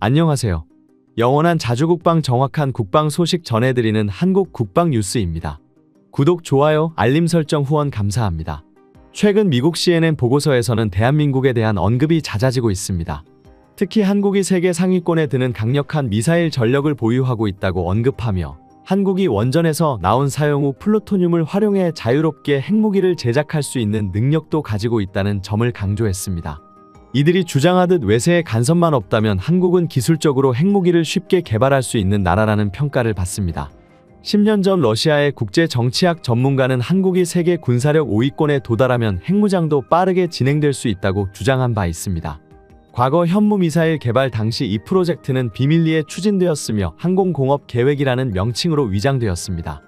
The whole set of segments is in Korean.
안녕하세요. 영원한 자주국방 정확한 국방 소식 전해드리는 한국 국방 뉴스입니다. 구독, 좋아요, 알림 설정 후원 감사합니다. 최근 미국 CNN 보고서에서는 대한민국에 대한 언급이 잦아지고 있습니다. 특히 한국이 세계 상위권에 드는 강력한 미사일 전력을 보유하고 있다고 언급하며 한국이 원전에서 나온 사용 후 플루토늄을 활용해 자유롭게 핵무기를 제작할 수 있는 능력도 가지고 있다는 점을 강조했습니다. 이들이 주장하듯 외세의 간섭만 없다면 한국은 기술적으로 핵무기를 쉽게 개발할 수 있는 나라라는 평가를 받습니다. 10년 전 러시아의 국제정치학 전문가는 한국이 세계 군사력 5위권에 도달하면 핵무장도 빠르게 진행될 수 있다고 주장한 바 있습니다. 과거 현무미사일 개발 당시 이 프로젝트는 비밀리에 추진되었으며 항공공업 계획이라는 명칭으로 위장되었습니다.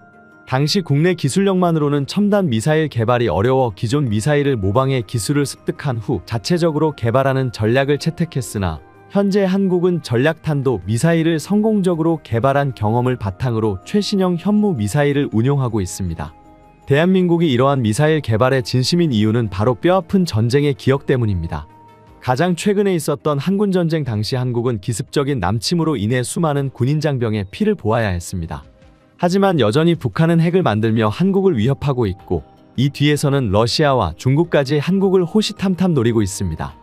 당시 국내 기술력만으로는 첨단 미사일 개발이 어려워 기존 미사일을 모방해 기술을 습득한 후 자체적으로 개발하는 전략을 채택했으나 현재 한국은 전략탄도 미사일을 성공적으로 개발한 경험을 바탕으로 최신형 현무 미사일을 운용하고 있습니다. 대한민국이 이러한 미사일 개발에 진심인 이유는 바로 뼈아픈 전쟁의 기억 때문입니다. 가장 최근에 있었던 한군전쟁 당시 한국은 기습적인 남침으로 인해 수많은 군인 장병의 피를 보아야 했습니다. 하지만 여전히 북한은 핵을 만들며 한국을 위협하고 있고 이 뒤에서는 러시아와 중국까지 한국을 호시탐탐 노리고 있습니다.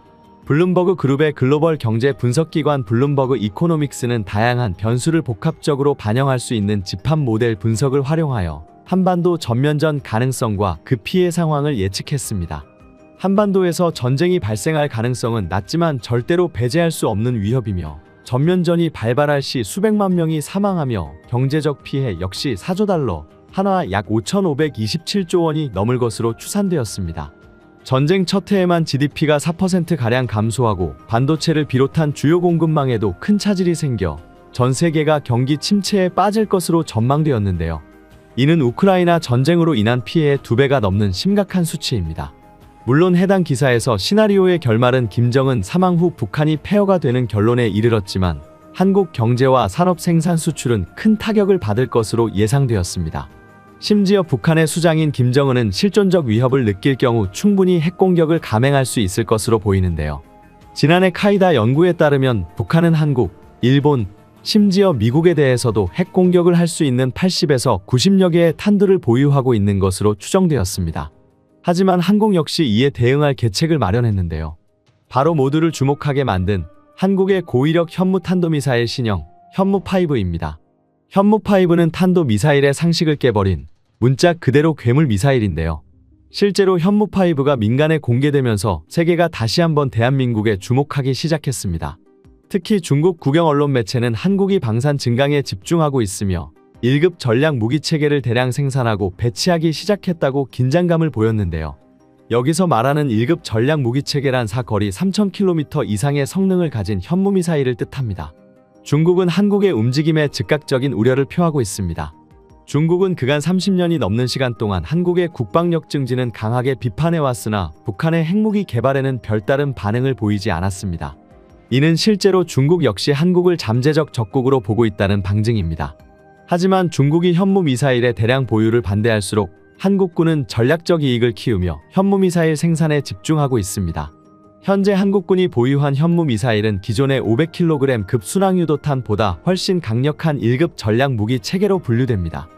블룸버그 그룹의 글로벌 경제 분석기관 블룸버그 이코노믹스는 다양한 변수를 복합적으로 반영할 수 있는 집합 모델 분석을 활용하여 한반도 전면전 가능성과 그 피해 상황을 예측했습니다. 한반도에서 전쟁이 발생할 가능성은 낮지만 절대로 배제할 수 없는 위협이며 전면전이 발발할 시 수백만 명이 사망하며 경제적 피해 역시 4조 달러, 한화 약 5,527조 원이 넘을 것으로 추산되었습니다. 전쟁 첫 해에만 GDP가 4%가량 감소하고 반도체를 비롯한 주요 공급망에도 큰 차질이 생겨 전 세계가 경기 침체에 빠질 것으로 전망되었는데요. 이는 우크라이나 전쟁으로 인한 피해의 2배가 넘는 심각한 수치입니다. 물론 해당 기사에서 시나리오의 결말은 김정은 사망 후 북한이 폐허가 되는 결론에 이르렀지만 한국 경제와 산업 생산 수출은 큰 타격을 받을 것으로 예상되었습니다. 심지어 북한의 수장인 김정은은 실존적 위협을 느낄 경우 충분히 핵공격을 감행할 수 있을 것으로 보이는데요. 지난해 카이다 연구에 따르면 북한은 한국, 일본, 심지어 미국에 대해서도 핵공격을 할 수 있는 80에서 90여 개의 탄두를 보유하고 있는 것으로 추정되었습니다. 하지만 한국 역시 이에 대응할 계책을 마련했는데요. 바로 모두를 주목하게 만든 한국의 고위력 현무탄도미사일 신형 현무5입니다. 현무5는 탄도미사일의 상식을 깨버린 문자 그대로 괴물 미사일인데요. 실제로 현무5가 민간에 공개되면서 세계가 다시 한번 대한민국에 주목하기 시작했습니다. 특히 중국 국영 언론 매체는 한국이 방산 증강에 집중하고 있으며 1급 전략 무기체계를 대량 생산하고 배치하기 시작했다고 긴장감을 보였는데요. 여기서 말하는 1급 전략 무기체계란 사거리 3,000km 이상의 성능을 가진 현무미사일을 뜻합니다. 중국은 한국의 움직임에 즉각적인 우려를 표하고 있습니다. 중국은 그간 30년이 넘는 시간 동안 한국의 국방력 증진은 강하게 비판해왔으나 북한의 핵무기 개발에는 별다른 반응을 보이지 않았습니다. 이는 실제로 중국 역시 한국을 잠재적 적국으로 보고 있다는 방증입니다. 하지만 중국이 현무미사일의 대량 보유를 반대할수록 한국군은 전략적 이익을 키우며 현무미사일 생산에 집중하고 있습니다. 현재 한국군이 보유한 현무미사일은 기존의 500kg 순항유도탄보다 훨씬 강력한 1급 전략 무기 체계로 분류됩니다.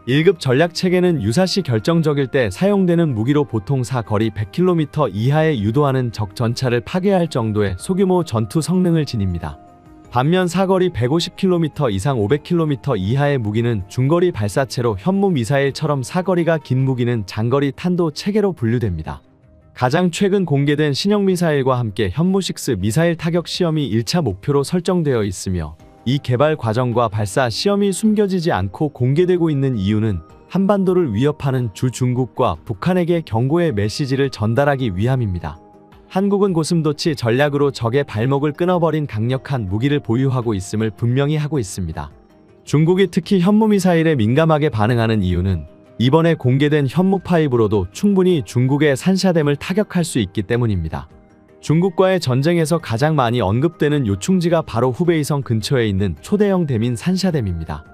1급 전략 체계는 유사시 결정적일 때 사용되는 무기로 보통 사거리 100km 이하에 유도하는 적 전차를 파괴할 정도의 소규모 전투 성능을 지닙니다. 반면 사거리 150km 이상 500km 이하의 무기는 중거리 발사체로 현무미사일처럼 사거리가 긴 무기는 장거리 탄도 체계로 분류됩니다. 가장 최근 공개된 신형 미사일과 함께 현무6 미사일 타격 시험이 1차 목표로 설정되어 있으며 이 개발 과정과 발사 시험이 숨겨지지 않고 공개되고 있는 이유는 한반도를 위협하는 주 중국과 북한에게 경고의 메시지를 전달하기 위함입니다. 한국은 고슴도치 전략으로 적의 발목을 끊어버린 강력한 무기를 보유하고 있음을 분명히 하고 있습니다. 중국이 특히 현무미사일에 민감하게 반응하는 이유는 이번에 공개된 현무5로도 충분히 중국의 산샤댐을 타격할 수 있기 때문입니다. 중국과의 전쟁에서 가장 많이 언급되는 요충지가 바로 후베이성 근처에 있는 초대형 댐인 산샤댐입니다.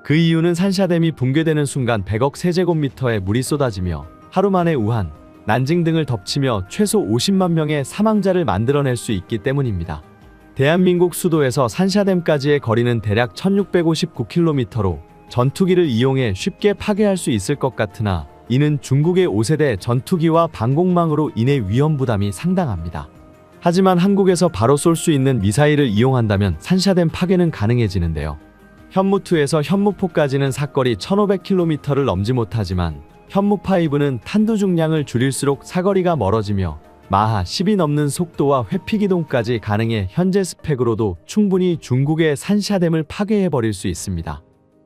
그 이유는 산샤댐이 붕괴되는 순간 100억 세제곱미터의 물이 쏟아지며 하루 만에 우한, 난징 등을 덮치며 최소 50만 명의 사망자를 만들어낼 수 있기 때문입니다. 대한민국 수도에서 산샤댐까지의 거리는 대략 1659km로 전투기를 이용해 쉽게 파괴할 수 있을 것 같으나 이는 중국의 5세대 전투기와 방공망으로 인해 위험 부담이 상당합니다. 하지만 한국에서 바로 쏠 수 있는 미사일을 이용한다면 산샤댐 파괴는 가능해지는데요. 현무2에서 현무4까지는 사거리 1500km를 넘지 못하지만 현무5는 탄두 중량을 줄일수록 사거리가 멀어지며 마하 10이 넘는 속도와 회피기동까지 가능해 현재 스펙으로도 충분히 중국의 산샤댐을 파괴해버릴 수 있습니다.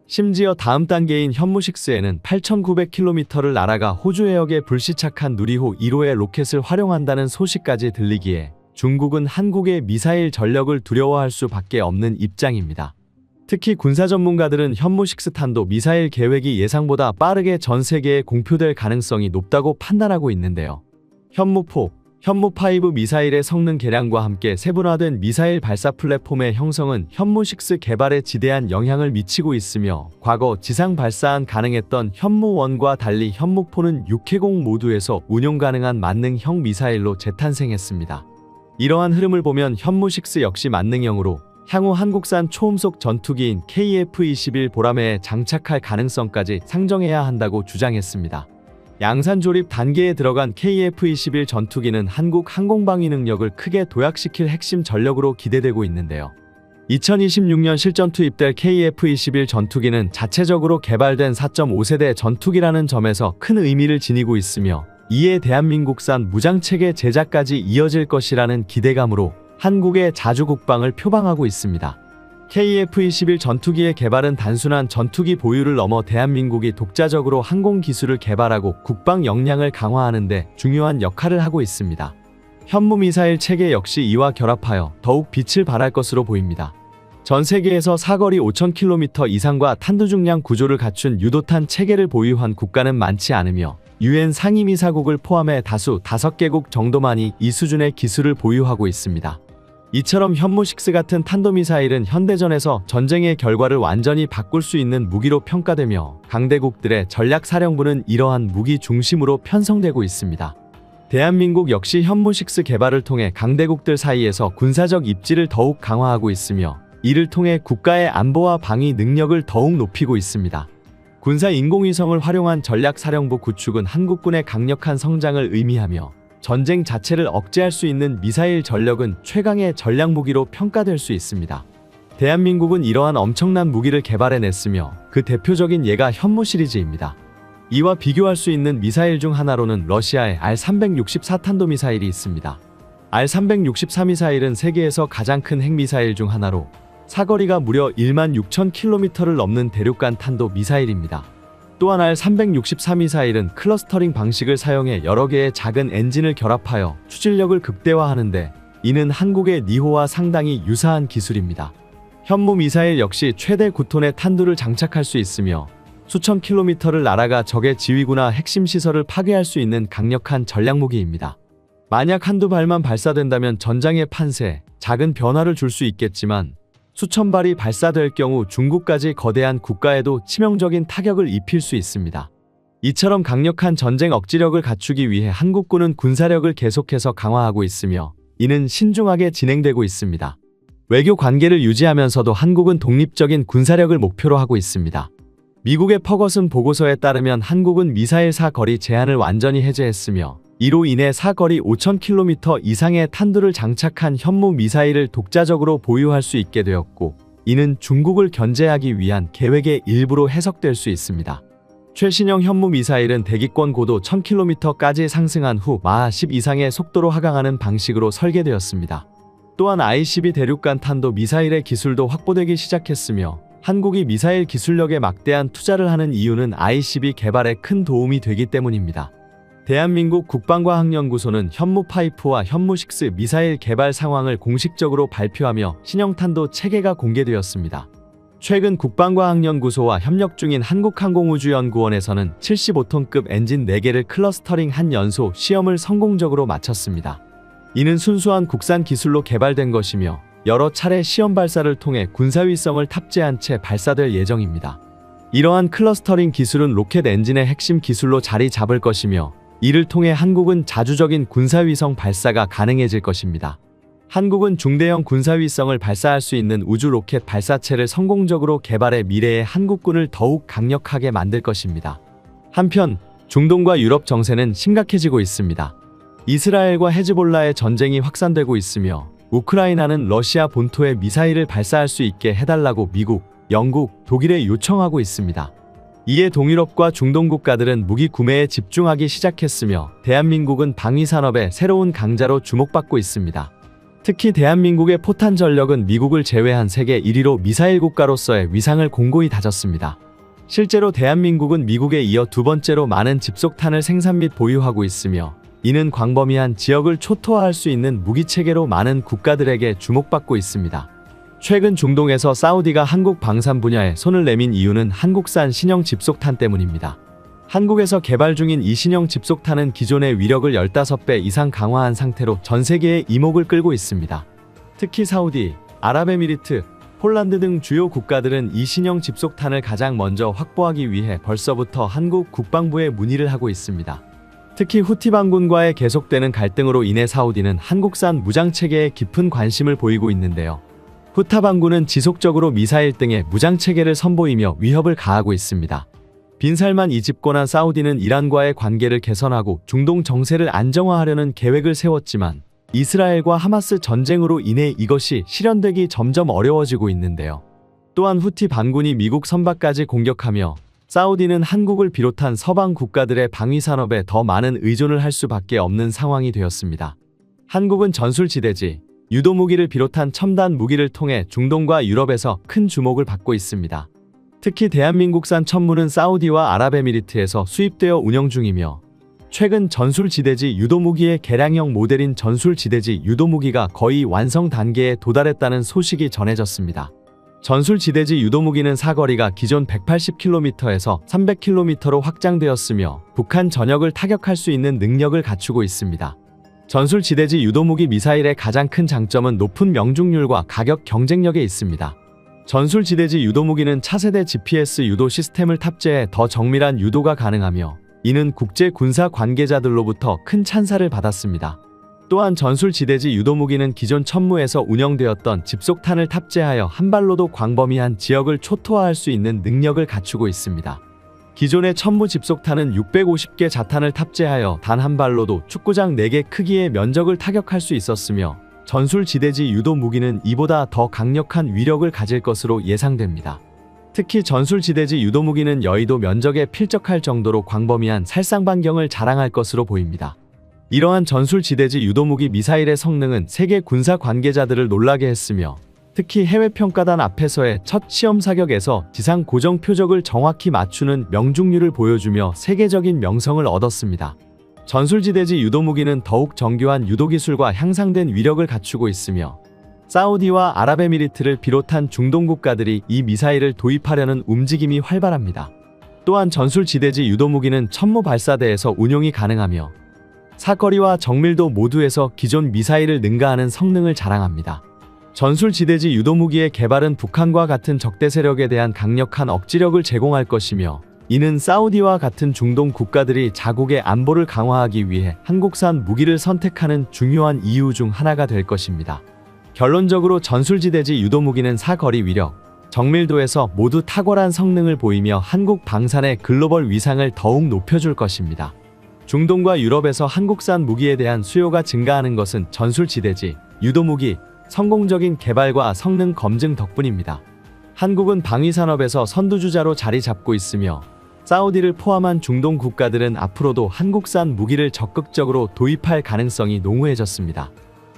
심지어 다음 단계인 현무6에는 8900km를 날아가 호주 해역에 불시착한 누리호 1호의 로켓을 활용한다는 소식까지 들리기에 중국은 한국의 미사일 전력을 두려워할 수밖에 없는 입장입니다. 특히 군사 전문가들은 현무6 탄도 미사일 계획이 예상보다 빠르게 전 세계에 공표될 가능성이 높다고 판단하고 있는데요. 현무4, 현무5 미사일의 성능 개량과 함께 세분화된 미사일 발사 플랫폼의 형성은 현무6 개발에 지대한 영향을 미치고 있으며 과거 지상 발사한 가능했던 현무1과 달리 현무4는 육해공 모두에서 운용 가능한 만능형 미사일로 재탄생했습니다. 이러한 흐름을 보면 현무6 역시 만능형으로 향후 한국산 초음속 전투기인 KF-21 보라매에 장착할 가능성까지 상정해야 한다고 주장했습니다. 양산 조립 단계에 들어간 KF-21 전투기는 한국 항공방위 능력을 크게 도약시킬 핵심 전력으로 기대되고 있는데요. 2026년 실전 투입될 KF-21 전투기는 자체적으로 개발된 4.5세대 전투기라는 점에서 큰 의미를 지니고 있으며 이에 대한민국산 무장체계 제작까지 이어질 것이라는 기대감으로 한국의 자주국방을 표방하고 있습니다. KF-21 전투기의 개발은 단순한 전투기 보유를 넘어 대한민국이 독자적으로 항공기술을 개발하고 국방 역량을 강화하는 데 중요한 역할을 하고 있습니다. 현무미사일 체계 역시 이와 결합하여 더욱 빛을 발할 것으로 보입니다. 전 세계에서 사거리 5000km 이상과 탄두 중량 구조를 갖춘 유도탄 체계를 보유한 국가는 많지 않으며 UN 상임이사국을 포함해 다수 5개국 정도만이 이 수준의 기술을 보유하고 있습니다. 이처럼 현무6 같은 탄도미사일은 현대전에서 전쟁의 결과를 완전히 바꿀 수 있는 무기로 평가되며 강대국들의 전략사령부는 이러한 무기 중심으로 편성되고 있습니다. 대한민국 역시 현무6 개발을 통해 강대국들 사이에서 군사적 입지를 더욱 강화하고 있으며 이를 통해 국가의 안보와 방위 능력을 더욱 높이고 있습니다. 군사 인공위성을 활용한 전략사령부 구축은 한국군의 강력한 성장을 의미하며 전쟁 자체를 억제할 수 있는 미사일 전력은 최강의 전략무기로 평가될 수 있습니다. 대한민국은 이러한 엄청난 무기를 개발해냈으며 그 대표적인 예가 현무 시리즈입니다. 이와 비교할 수 있는 미사일 중 하나로는 러시아의 R-364 탄도미사일이 있습니다. R-364 미사일은 세계에서 가장 큰 핵미사일 중 하나로 사거리가 무려 16,000km를 넘는 대륙간 탄도 미사일입니다. 또한 R-364 미사일은 클러스터링 방식을 사용해 여러 개의 작은 엔진을 결합하여 추진력을 극대화하는데 이는 한국의 니호와 상당히 유사한 기술입니다. 현무 미사일 역시 최대 9톤의 탄두를 장착할 수 있으며 수천 킬로미터를 날아가 적의 지휘구나 핵심 시설을 파괴할 수 있는 강력한 전략무기입니다. 만약 한두 발만 발사된다면 전장의 판세에 작은 변화를 줄 수 있겠지만 수천 발이 발사될 경우 중국까지 거대한 국가에도 치명적인 타격을 입힐 수 있습니다. 이처럼 강력한 전쟁 억지력을 갖추기 위해 한국군은 군사력을 계속해서 강화하고 있으며 이는 신중하게 진행되고 있습니다. 외교 관계를 유지하면서도 한국은 독립적인 군사력을 목표로 하고 있습니다. 미국의 퍼거슨 보고서에 따르면 한국은 미사일 사거리 제한을 완전히 해제했으며 이로 인해 사거리 5000km 이상의 탄두를 장착한 현무 미사일을 독자적으로 보유할 수 있게 되었고 이는 중국을 견제하기 위한 계획의 일부로 해석될 수 있습니다. 최신형 현무 미사일은 대기권 고도 1000km까지 상승한 후 마하 10 이상의 속도로 하강하는 방식으로 설계되었습니다. 또한 I-12 대륙간 탄도 미사일의 기술도 확보되기 시작했으며 한국이 미사일 기술력에 막대한 투자를 하는 이유는 I-12 개발에 큰 도움이 되기 때문입니다. 대한민국 국방과학연구소는 현무5와 현무6 미사일 개발 상황을 공식적으로 발표하며 신형탄도 체계가 공개되었습니다. 최근 국방과학연구소와 협력 중인 한국항공우주연구원에서는 75톤급 엔진 4개를 클러스터링한 연소 시험을 성공적으로 마쳤습니다. 이는 순수한 국산 기술로 개발된 것이며 여러 차례 시험 발사를 통해 군사위성을 탑재한 채 발사될 예정입니다. 이러한 클러스터링 기술은 로켓 엔진의 핵심 기술로 자리 잡을 것이며 이를 통해 한국은 자주적인 군사위성 발사가 가능해질 것입니다. 한국은 중대형 군사위성을 발사할 수 있는 우주 로켓 발사체를 성공적으로 개발해 미래의 한국군을 더욱 강력하게 만들 것입니다. 한편 중동과 유럽 정세는 심각해지고 있습니다. 이스라엘과 헤즈볼라의 전쟁이 확산되고 있으며 우크라이나는 러시아 본토에 미사일을 발사할 수 있게 해달라고 미국, 영국, 독일에 요청하고 있습니다. 이에 동유럽과 중동 국가들은 무기 구매에 집중하기 시작했으며 대한민국은 방위산업의 새로운 강자로 주목받고 있습니다. 특히 대한민국의 포탄 전력은 미국을 제외한 세계 1위로 미사일 국가로서의 위상을 공고히 다졌습니다. 실제로 대한민국은 미국에 이어 두 번째로 많은 집속탄을 생산 및 보유하고 있으며 이는 광범위한 지역을 초토화할 수 있는 무기체계로 많은 국가들에게 주목받고 있습니다. 최근 중동에서 사우디가 한국 방산 분야에 손을 내민 이유는 한국산 신형 집속탄 때문입니다. 한국에서 개발 중인 이 신형 집속탄은 기존의 위력을 15배 이상 강화한 상태로 전 세계의 이목을 끌고 있습니다. 특히 사우디, 아랍에미리트, 폴란드 등 주요 국가들은 이 신형 집속탄을 가장 먼저 확보하기 위해 벌써부터 한국 국방부에 문의를 하고 있습니다. 특히 후티 반군과의 계속되는 갈등으로 인해 사우디는 한국산 무장체계에 깊은 관심을 보이고 있는데요. 후타 반군은 지속적으로 미사일 등의 무장체계를 선보이며 위협을 가하고 있습니다. 빈살만 이집권한 사우디는 이란과의 관계를 개선하고 중동 정세를 안정화하려는 계획을 세웠지만 이스라엘과 하마스 전쟁으로 인해 이것이 실현되기 점점 어려워지고 있는데요. 또한 후티 반군이 미국 선박까지 공격하며 사우디는 한국을 비롯한 서방 국가들의 방위산업에 더 많은 의존을 할 수밖에 없는 상황이 되었습니다. 한국은 전술지대지, 유도무기를 비롯한 첨단 무기를 통해 중동과 유럽에서 큰 주목을 받고 있습니다. 특히 대한민국산 천물은 사우디와 아랍에미리트에서 수입되어 운영 중이며 최근 전술지대지 유도무기의 개량형 모델인 전술지대지 유도무기가 거의 완성 단계에 도달했다는 소식이 전해졌습니다. 전술지대지 유도무기는 사거리가 기존 180km에서 300km로 확장되었으며 북한 전역을 타격할 수 있는 능력을 갖추고 있습니다. 전술지대지 유도무기 미사일의 가장 큰 장점은 높은 명중률과 가격 경쟁력에 있습니다. 전술지대지 유도무기는 차세대 GPS 유도 시스템을 탑재해 더 정밀한 유도가 가능하며 이는 국제 군사 관계자들로부터 큰 찬사를 받았습니다. 또한 전술지대지 유도무기는 기존 천무에서 운영되었던 집속탄을 탑재하여 한 발로도 광범위한 지역을 초토화할 수 있는 능력을 갖추고 있습니다. 기존의 천무 집속탄은 650개 자탄을 탑재하여 단 한 발로도 축구장 4개 크기의 면적을 타격할 수 있었으며 전술지대지 유도무기는 이보다 더 강력한 위력을 가질 것으로 예상됩니다. 특히 전술지대지 유도무기는 여의도 면적에 필적할 정도로 광범위한 살상반경을 자랑할 것으로 보입니다. 이러한 전술지대지 유도무기 미사일의 성능은 세계 군사 관계자들을 놀라게 했으며 특히 해외평가단 앞에서의 첫 시험 사격에서 지상 고정 표적을 정확히 맞추는 명중률을 보여주며 세계적인 명성을 얻었습니다. 전술지대지 유도무기는 더욱 정교한 유도기술과 향상된 위력을 갖추고 있으며 사우디와 아랍에미리트를 비롯한 중동 국가들이 이 미사일을 도입하려는 움직임이 활발합니다. 또한 전술지대지 유도무기는 천무 발사대에서 운용이 가능하며 사거리와 정밀도 모두에서 기존 미사일을 능가하는 성능을 자랑합니다. 전술지대지 유도무기의 개발은 북한과 같은 적대 세력에 대한 강력한 억지력을 제공할 것이며 이는 사우디와 같은 중동 국가들이 자국의 안보를 강화하기 위해 한국산 무기를 선택하는 중요한 이유 중 하나가 될 것입니다. 결론적으로 전술지대지 유도무기는 사거리 위력, 정밀도에서 모두 탁월한 성능을 보이며 한국 방산의 글로벌 위상을 더욱 높여줄 것입니다. 중동과 유럽에서 한국산 무기에 대한 수요가 증가하는 것은 전술지대지, 유도무기, 성공적인 개발과 성능 검증 덕분입니다. 한국은 방위산업에서 선두주자로 자리 잡고 있으며 사우디를 포함한 중동 국가들은 앞으로도 한국산 무기를 적극적으로 도입할 가능성이 농후해졌습니다.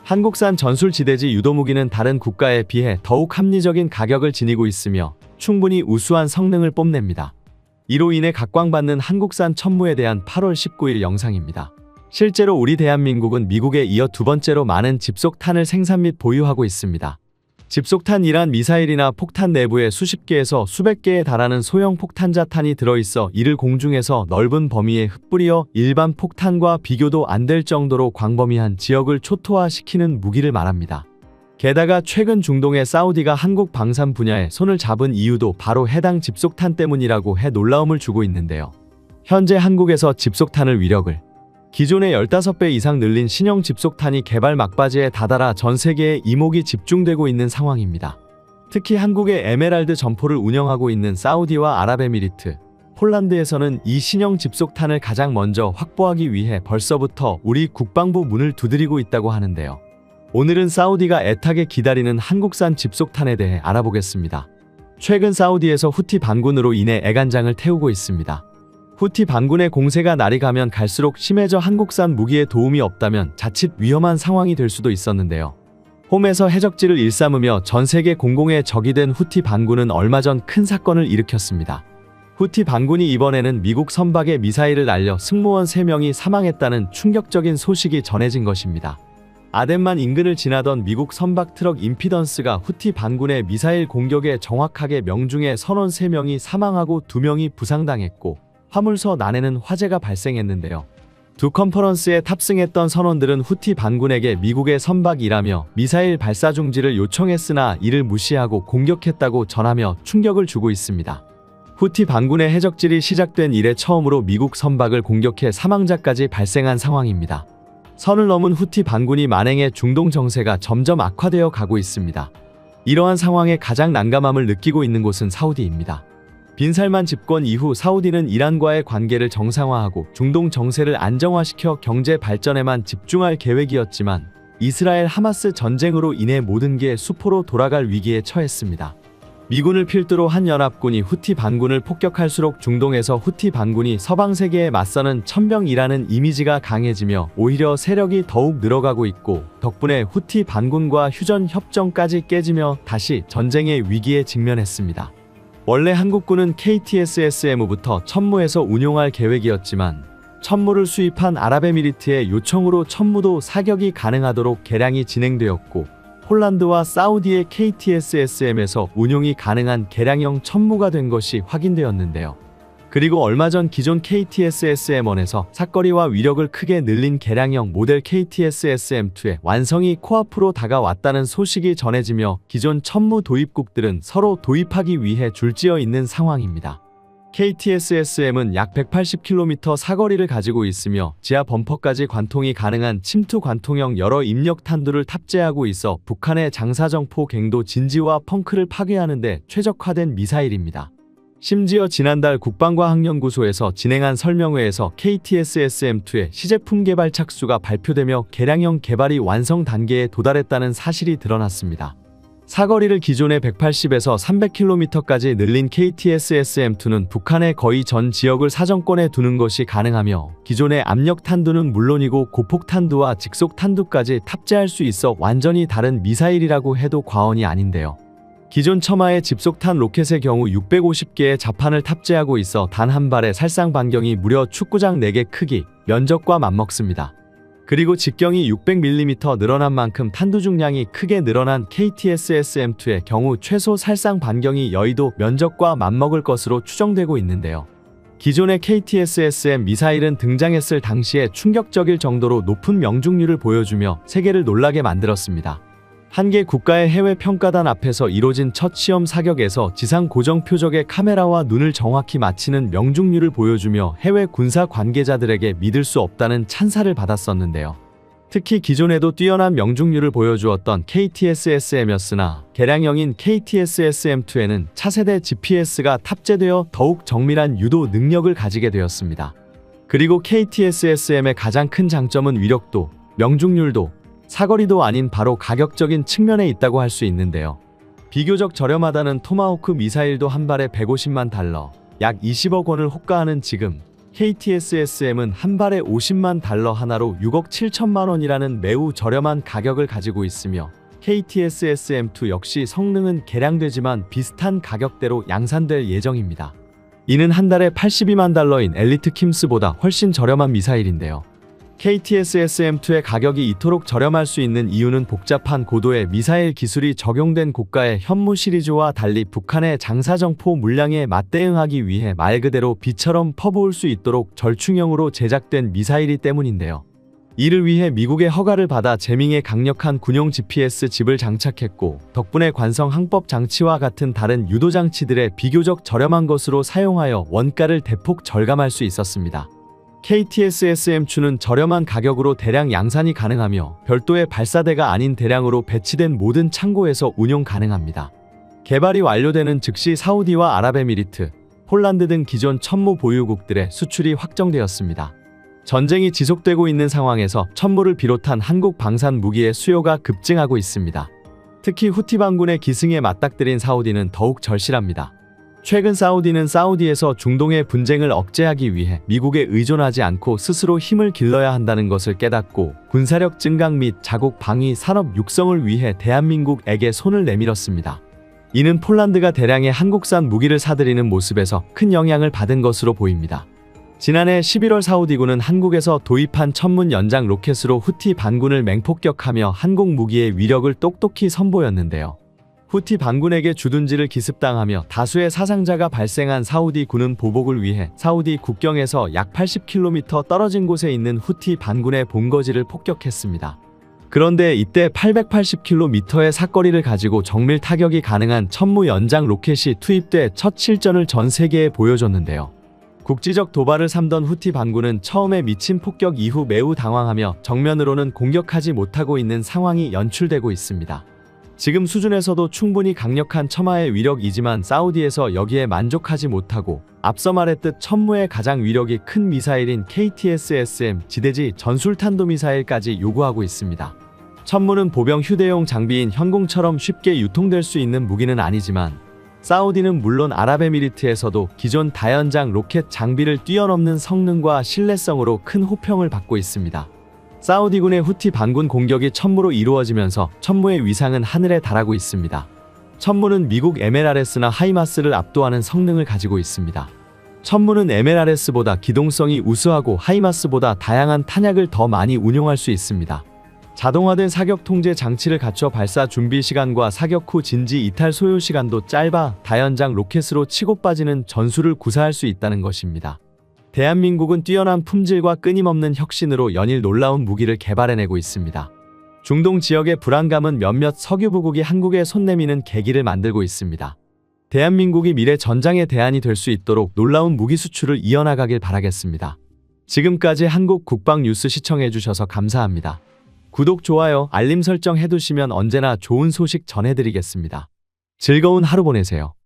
한국산 전술지대지 유도무기는 다른 국가에 비해 더욱 합리적인 가격을 지니고 있으며 충분히 우수한 성능을 뽐냅니다. 이로 인해 각광받는 한국산 천무에 대한 8월 19일 영상입니다. 실제로 우리 대한민국은 미국에 이어 두 번째로 많은 집속탄을 생산 및 보유하고 있습니다. 집속탄이란 미사일이나 폭탄 내부에 수십 개에서 수백 개에 달하는 소형 폭탄자탄이 들어있어 이를 공중에서 넓은 범위에 흩뿌려 일반 폭탄과 비교도 안 될 정도로 광범위한 지역을 초토화시키는 무기를 말합니다. 게다가 최근 중동의 사우디가 한국 방산 분야에 손을 잡은 이유도 바로 해당 집속탄 때문이라고 해 놀라움을 주고 있는데요. 현재 한국에서 집속탄을 위력을 기존의 15배 이상 늘린 신형 집속탄이 개발 막바지에 다다라 전 세계에 이목이 집중되고 있는 상황입니다. 특히 한국의 에메랄드 점포를 운영하고 있는 사우디와 아랍에미리트, 폴란드에서는 이 신형 집속탄을 가장 먼저 확보하기 위해 벌써부터 우리 국방부 문을 두드리고 있다고 하는데요. 오늘은 사우디가 애타게 기다리는 한국산 집속탄에 대해 알아보겠습니다. 최근 사우디에서 후티 반군으로 인해 애간장을 태우고 있습니다. 후티 반군의 공세가 날이 가면 갈수록 심해져 한국산 무기에 도움이 없다면 자칫 위험한 상황이 될 수도 있었는데요. 홈에서 해적지를 일삼으며 전 세계 공공의 적이 된 후티 반군은 얼마 전 큰 사건을 일으켰습니다. 후티 반군이 이번에는 미국 선박에 미사일을 날려 승무원 3명이 사망했다는 충격적인 소식이 전해진 것입니다. 아덴만 인근을 지나던 미국 선박 트럭 임피던스가 후티 반군의 미사일 공격에 정확하게 명중해 선원 3명이 사망하고 2명이 부상당했고 화물선 안에는 화재가 발생했는데요. 두 컨퍼런스에 탑승했던 선원들은 후티 반군에게 미국의 선박이라며 미사일 발사 중지를 요청했으나 이를 무시하고 공격했다고 전하며 충격을 주고 있습니다. 후티 반군의 해적질이 시작된 이래 처음으로 미국 선박을 공격해 사망자까지 발생한 상황입니다. 선을 넘은 후티 반군이 만행해 중동 정세가 점점 악화되어 가고 있습니다. 이러한 상황에 가장 난감함을 느끼고 있는 곳은 사우디입니다. 빈살만 집권 이후 사우디는 이란과의 관계를 정상화하고 중동 정세를 안정화시켜 경제 발전에만 집중할 계획이었지만 이스라엘 하마스 전쟁으로 인해 모든 게 수포로 돌아갈 위기에 처했습니다. 미군을 필두로 한 연합군이 후티 반군을 폭격할수록 중동에서 후티 반군이 서방 세계에 맞서는 천병이라는 이미지가 강해지며 오히려 세력이 더욱 늘어가고 있고 덕분에 후티 반군과 휴전 협정까지 깨지며 다시 전쟁의 위기에 직면했습니다. 원래 한국군은 KTSSM부터 천무에서 운용할 계획이었지만 천무를 수입한 아랍에미리트의 요청으로 천무도 사격이 가능하도록 개량이 진행되었고 폴란드와 사우디의 KTSSM에서 운용이 가능한 개량형 천무가 된 것이 확인되었는데요. 그리고 얼마 전 기존 KTSSM1에서 사거리와 위력을 크게 늘린 개량형 모델 KTSSM2의 완성이 코앞으로 다가왔다는 소식이 전해지며 기존 천무 도입국들은 서로 도입하기 위해 줄지어 있는 상황입니다. KTSSM은 약 180km 사거리를 가지고 있으며 지하 범퍼까지 관통이 가능한 침투 관통형 여러 입력 탄두를 탑재하고 있어 북한의 장사정포 갱도 진지와 펑크를 파괴하는 데 최적화된 미사일입니다. 심지어 지난달 국방과학연구소에서 진행한 설명회에서 KTSSM2의 시제품 개발 착수가 발표되며 개량형 개발이 완성 단계에 도달했다는 사실이 드러났습니다. 사거리를 기존의 180에서 300km까지 늘린 KTSSM2는 북한의 거의 전 지역을 사정권에 두는 것이 가능하며 기존의 압력 탄두는 물론이고 고폭 탄두와 직속 탄두까지 탑재할 수 있어 완전히 다른 미사일이라고 해도 과언이 아닌데요. 기존 첨하의 집속탄 로켓의 경우 650개의 자판을 탑재하고 있어 단 한 발의 살상 반경이 무려 축구장 4개 크기, 면적과 맞먹습니다. 그리고 직경이 600mm 늘어난 만큼 탄두 중량이 크게 늘어난 KTSSM2의 경우 최소 살상 반경이 여의도 면적과 맞먹을 것으로 추정되고 있는데요. 기존의 KTSSM 미사일은 등장했을 당시에 충격적일 정도로 높은 명중률을 보여주며 세계를 놀라게 만들었습니다. 한 개 국가의 해외 평가단 앞에서 이뤄진 첫 시험 사격에서 지상 고정 표적의 카메라와 눈을 정확히 맞히는 명중률을 보여주며 해외 군사 관계자들에게 믿을 수 없다는 찬사를 받았었는데요. 특히 기존에도 뛰어난 명중률을 보여주었던 KTSSM이었으나 개량형인 KTSSM2에는 차세대 GPS가 탑재되어 더욱 정밀한 유도 능력을 가지게 되었습니다. 그리고 KTSSM의 가장 큰 장점은 위력도, 명중률도, 사거리도 아닌 바로 가격적인 측면에 있다고 할 수 있는데요. 비교적 저렴하다는 토마호크 미사일도 한 발에 150만 달러, 약 20억 원을 호가하는 지금 KTSSM은 한 발에 50만 달러 하나로 6억 7천만 원이라는 매우 저렴한 가격을 가지고 있으며 KTSSM2 역시 성능은 개량되지만 비슷한 가격대로 양산될 예정입니다. 이는 한 달에 82만 달러인 엘리트 킴스보다 훨씬 저렴한 미사일인데요. KTSSM2의 가격이 이토록 저렴할 수 있는 이유는 복잡한 고도의 미사일 기술이 적용된 고가의 현무 시리즈와 달리 북한의 장사정포 물량에 맞대응하기 위해 말 그대로 비처럼 퍼부을 수 있도록 절충형으로 제작된 미사일이 때문인데요. 이를 위해 미국의 허가를 받아 제밍에 강력한 군용 GPS 칩을 장착했고 덕분에 관성 항법 장치와 같은 다른 유도 장치들의 비교적 저렴한 것으로 사용하여 원가를 대폭 절감할 수 있었습니다. KTSSM-2는 저렴한 가격으로 대량 양산이 가능하며 별도의 발사대가 아닌 대량으로 배치된 모든 창고에서 운용 가능합니다. 개발이 완료되는 즉시 사우디와 아랍에미리트, 폴란드 등 기존 천무 보유국들의 수출이 확정되었습니다. 전쟁이 지속되고 있는 상황에서 천무를 비롯한 한국 방산 무기의 수요가 급증하고 있습니다. 특히 후티 반군의 기승에 맞닥뜨린 사우디는 더욱 절실합니다. 최근 사우디는 사우디에서 중동의 분쟁을 억제하기 위해 미국에 의존하지 않고 스스로 힘을 길러야 한다는 것을 깨닫고 군사력 증강 및 자국 방위 산업 육성을 위해 대한민국에게 손을 내밀었습니다. 이는 폴란드가 대량의 한국산 무기를 사들이는 모습에서 큰 영향을 받은 것으로 보입니다. 지난해 11월 사우디군은 한국에서 도입한 천문 연장 로켓으로 후티 반군을 맹폭격하며 한국 무기의 위력을 똑똑히 선보였는데요. 후티 반군에게 주둔지를 기습당하며 다수의 사상자가 발생한 사우디 군은 보복을 위해 사우디 국경에서 약 80km 떨어진 곳에 있는 후티 반군의 본거지를 폭격했습니다. 그런데 이때 880km의 사거리를 가지고 정밀 타격이 가능한 천무 연장 로켓이 투입돼 첫 실전을 전 세계에 보여줬는데요. 국지적 도발을 삼던 후티 반군은 처음에 미친 폭격 이후 매우 당황하며 정면으로는 공격하지 못하고 있는 상황이 연출되고 있습니다. 지금 수준에서도 충분히 강력한 첨하의 위력이지만 사우디에서 여기에 만족하지 못하고 앞서 말했듯 천무의 가장 위력이 큰 미사일인 KTSSM 지대지 전술탄도미사일까지 요구하고 있습니다. 천무는 보병 휴대용 장비인 현궁처럼 쉽게 유통될 수 있는 무기는 아니지만 사우디는 물론 아랍에미리트에서도 기존 다연장 로켓 장비를 뛰어넘는 성능과 신뢰성으로 큰 호평을 받고 있습니다. 사우디군의 후티 반군 공격이 천무로 이루어지면서 천무의 위상은 하늘에 달하고 있습니다. 천무는 미국 MLRS나 하이마스를 압도하는 성능을 가지고 있습니다. 천무는 MLRS보다 기동성이 우수하고 하이마스보다 다양한 탄약을 더 많이 운용할 수 있습니다. 자동화된 사격 통제 장치를 갖춰 발사 준비 시간과 사격 후 진지 이탈 소요 시간도 짧아 다연장 로켓으로 치고 빠지는 전술을 구사할 수 있다는 것입니다. 대한민국은 뛰어난 품질과 끊임없는 혁신으로 연일 놀라운 무기를 개발해내고 있습니다. 중동 지역의 불안감은 몇몇 석유부국이 한국에 손 내미는 계기를 만들고 있습니다. 대한민국이 미래 전장의 대안이 될 수 있도록 놀라운 무기 수출을 이어나가길 바라겠습니다. 지금까지 한국 국방 뉴스 시청해주셔서 감사합니다. 구독, 좋아요, 알림 설정 해두시면 언제나 좋은 소식 전해드리겠습니다. 즐거운 하루 보내세요.